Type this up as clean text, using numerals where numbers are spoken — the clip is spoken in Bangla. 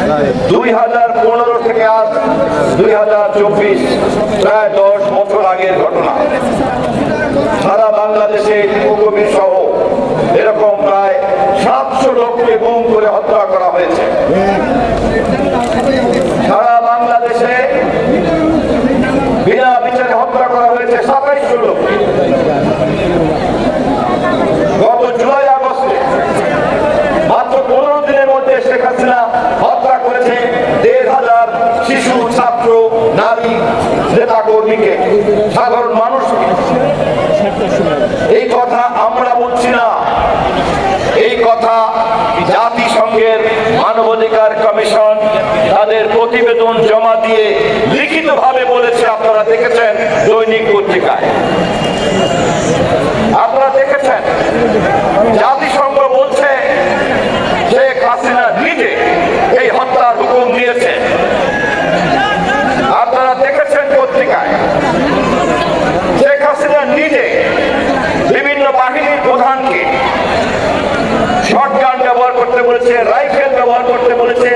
2015 থেকে আজ 2024 প্রায় 10 বছর আগের ঘটনা। সারা বাংলাদেশে উপকবি সহ এরকম প্রায় 700 লোককে গুম করে হত্যা করা হয়েছে। সারা বাংলাদেশে বিনা বিচারে হত্যা করা হয়েছে 2700 লোক। গত জুলাই আগস্টে মাত্র 15 দিনের মধ্যে শেখ হাসিনা হত্যা করেছে 1,500 শিশু, ছাত্র, নারী, নেতা কর্মীকে, সাধারণ মানুষকে। এই কথা আমরা বলছি না, এই কথা জাতিসংঘের মানবাধিকার কমিশন তাদের প্রতিবেদন জমা দিয়ে লিখিতভাবে বলেছে। আপনারা দেখেছেন দৈনিক পত্রিকায়, আপনারা দেখেছেন। জাতিসংঘ বলছে শেখ হাসিনা নিজে এই হত্যার হুকুম দিয়েছে। আপনারা দেখেছেন পত্রিকায় শেখ হাসিনা নিজে বিভিন্ন বাহিনীর প্রধানকে শটগান ব্যবহার করতে বলেছে, রাইফেল ব্যবহার করতে বলেছে,